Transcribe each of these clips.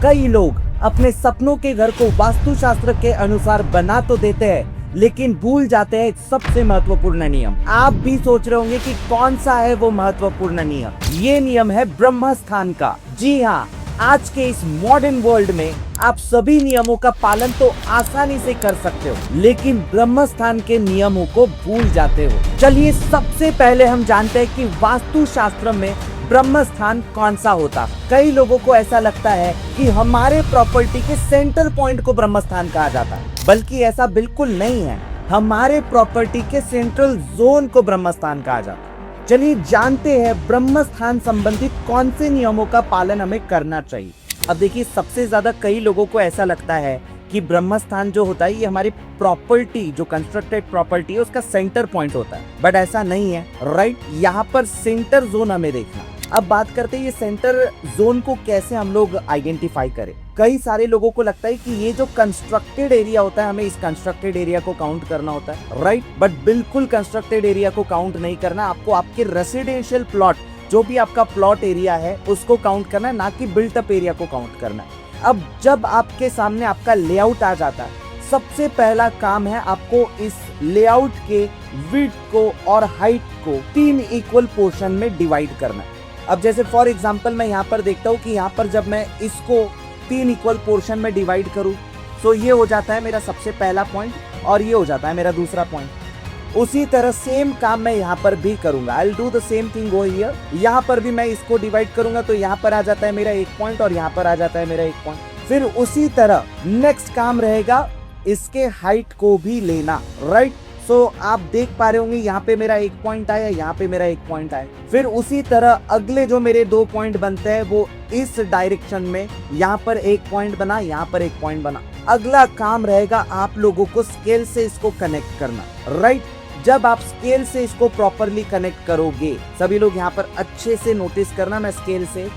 कई लोग अपने सपनों के घर को वास्तुशास्त्र के अनुसार बना तो देते हैं, लेकिन भूल जाते हैं एक सबसे महत्वपूर्ण नियम। आप भी सोच रहे होंगे कि कौन सा है वो महत्वपूर्ण नियम। ये नियम है ब्रह्म स्थान का। जी हाँ, आज के इस मॉडर्न वर्ल्ड में आप सभी नियमों का पालन तो आसानी से कर सकते हो, लेकिन ब्रह्म स्थान के नियमों को भूल जाते हो। चलिए सबसे पहले हम जानते हैं कि वास्तुशास्त्र में ब्रह्म स्थान कौन सा होता। कई लोगों को ऐसा लगता है कि हमारे प्रॉपर्टी के सेंटर पॉइंट को ब्रह्म स्थान कहा जाता है, बल्कि ऐसा बिल्कुल नहीं है। हमारे प्रॉपर्टी के सेंट्रल जोन को ब्रह्म स्थान कहा जाता है। चलिए जानते हैं ब्रह्म स्थान संबंधित कौन से नियमों का पालन हमें करना चाहिए। अब देखिए, सबसे ज्यादा कई लोगों को ऐसा लगता है कि ब्रह्म स्थान जो होता है ये हमारी प्रॉपर्टी, जो कंस्ट्रक्टेड प्रॉपर्टी है, उसका सेंटर पॉइंट होता है, बट ऐसा नहीं है। राइट, यहाँ पर सेंटर जोन हमें देखना। अब बात करते हैं ये सेंटर जोन को कैसे हम लोग आइडेंटिफाई करें। कई सारे लोगों को लगता है कि ये जो कंस्ट्रक्टेड एरिया होता है, हमें इस कंस्ट्रक्टेड एरिया को काउंट करना होता है। राइट, बट बिल्कुल कंस्ट्रक्टेड एरिया को काउंट नहीं करना। आपको आपके रेसिडेंशियल प्लॉट, जो भी आपका प्लॉट एरिया है, उसको काउंट करना है, ना कि बिल्ट अप एरिया को काउंट करना है। अब जब आपके सामने आपका लेआउट आ जाता है, सबसे पहला काम है आपको इस लेआउट के विड्थ को और हाइट को 3 इक्वल पोर्शन में डिवाइड करना है। अब जैसे फॉर एग्जांपल मैं यहाँ पर देखता हूँ कि यहाँ पर जब मैं इसको 3 इक्वल पोर्शन में डिवाइड करूँ तो ये हो जाता है मेरा सबसे पहला पॉइंट और ये हो जाता है मेरा दूसरा पॉइंट। उसी तरह सेम काम मैं यहाँ पर भी करूंगा। I will do the same thing over here. यहाँ पर भी मैं इसको डिवाइड करूंगा तो यहाँ पर आ जाता है मेरा 1 पॉइंट और यहाँ पर आ जाता है मेरा 1 पॉइंट। फिर उसी तरह नेक्स्ट काम रहेगा इसके हाइट को भी लेना। राइट, सो आप देख पा रहे होंगे यहाँ पे मेरा 1 पॉइंट आया, यहाँ पे मेरा 1 पॉइंट आया। फिर उसी तरह अगले जो मेरे 2 पॉइंट बनते हैं वो इस डायरेक्शन में, यहाँ पर 1 पॉइंट बना, यहाँ पर 1 पॉइंट बना। अगला काम रहेगा आप लोगों को स्केल से इसको कनेक्ट करना। राइट, जब आप स्केल से इसको प्रॉपरली कनेक्ट करोगे, सभी लोग यहाँ पर अच्छे से नोटिस करना, मैं स्केल से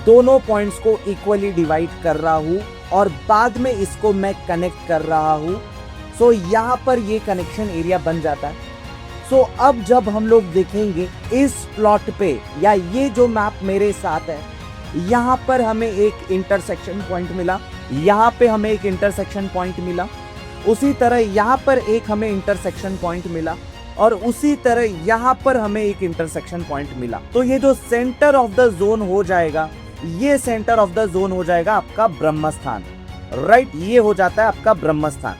दोनों पॉइंट्स को इक्वली डिवाइड कर रहा हूँ और बाद में इसको मैं कनेक्ट कर रहा हूँ। सो यहाँ पर ये कनेक्शन एरिया बन जाता है। सो अब जब हम लोग देखेंगे इस प्लॉट पे, या ये जो मैप मेरे साथ है, यहाँ पर हमें एक इंटरसेक्शन पॉइंट मिला, यहाँ पे हमें एक इंटरसेक्शन पॉइंट मिला, उसी तरह यहाँ पर एक हमें इंटरसेक्शन पॉइंट मिला और उसी तरह यहाँ पर हमें एक इंटरसेक्शन पॉइंट मिला। तो ये जो सेंटर ऑफ द जोन हो जाएगा, ये सेंटर ऑफ द जोन हो जाएगा आपका ब्रह्म स्थान। राइट, ये हो जाता है आपका ब्रह्म स्थान।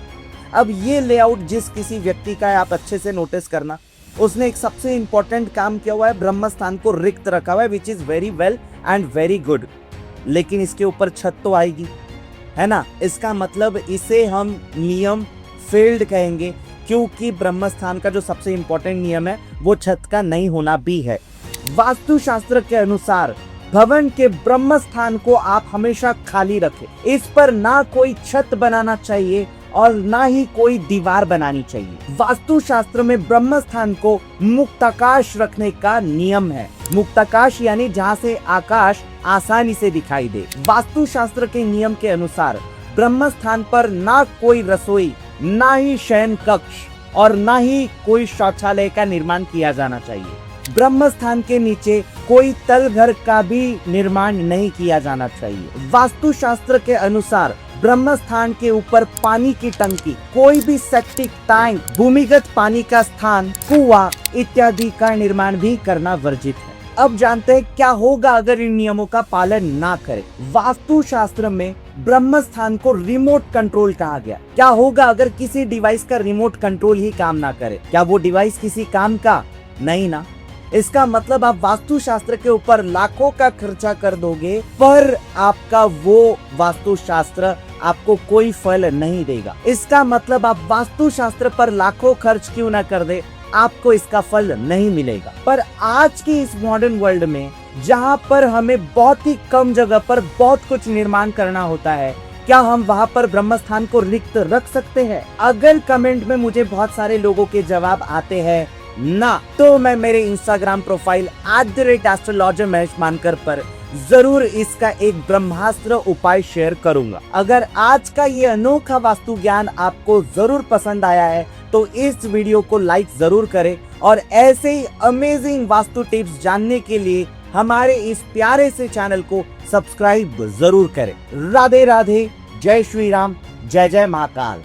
अब ये लेआउट जिस किसी व्यक्ति का है, आप अच्छे से नोटिस करना, उसने एक सबसे इंपॉर्टेंट काम किया हुआ है, ब्रह्म स्थान को रिक्त रखा हुआ है, which is very well and very good. लेकिन इसके ऊपर छत तो आएगी, है ना। इसका मतलब इसे हम नियम फेल्ड कहेंगे, क्योंकि ब्रह्म स्थान का जो सबसे इंपॉर्टेंट नियम है वो छत का नहीं होना भी है। वास्तुशास्त्र के अनुसार भवन के ब्रह्म स्थान को आप हमेशा खाली रखें। इस पर ना कोई छत बनाना चाहिए और ना ही कोई दीवार बनानी चाहिए। वास्तुशास्त्र में ब्रह्म स्थान को मुक्ताकाश रखने का नियम है। मुक्ताकाश यानी जहाँ से आकाश आसानी से दिखाई दे। वास्तुशास्त्र के नियम के अनुसार ब्रह्म स्थान पर ना कोई रसोई, ना ही शयन कक्ष और ना ही कोई शौचालय का निर्माण किया जाना चाहिए। ब्रह्म स्थान के नीचे कोई तल घर का भी निर्माण नहीं किया जाना चाहिए। वास्तुशास्त्र के अनुसार ब्रह्म स्थान के ऊपर पानी की टंकी, कोई भी सेप्टिक टैंक, भूमिगत पानी का स्थान, कुआं इत्यादि का निर्माण भी करना वर्जित है। अब जानते हैं क्या होगा अगर इन नियमों का पालन ना करें। वास्तुशास्त्र में ब्रह्म स्थान को रिमोट कंट्रोल कहा गया। क्या होगा अगर किसी डिवाइस का रिमोट कंट्रोल ही काम ना करे? क्या वो डिवाइस किसी काम का नहीं ना। इसका मतलब आप वास्तुशास्त्र के ऊपर लाखों का खर्चा कर दोगे, पर आपका वो वास्तुशास्त्र आपको कोई फल नहीं देगा। इसका मतलब आप वास्तुशास्त्र पर लाखों खर्च क्यों ना कर दे, आपको इसका फल नहीं मिलेगा। पर आज की इस मॉडर्न वर्ल्ड में, जहाँ पर हमें बहुत ही कम जगह पर बहुत कुछ निर्माण करना होता है, क्या हम वहाँ पर ब्रह्म स्थान को रिक्त रख सकते हैं? अगर कमेंट में मुझे बहुत सारे लोगों के जवाब आते हैं ना, तो मैं मेरे इंस्टाग्राम प्रोफाइल @astrologermaheshmankar पर जरूर इसका एक ब्रह्मास्त्र उपाय शेयर करूंगा। अगर आज का ये अनोखा वास्तु ज्ञान आपको जरूर पसंद आया है तो इस वीडियो को लाइक जरूर करें और ऐसे ही अमेजिंग वास्तु टिप्स जानने के लिए हमारे इस प्यारे से चैनल को सब्सक्राइब जरूर करें। राधे राधे, जय श्री राम, जय जय महाकाल।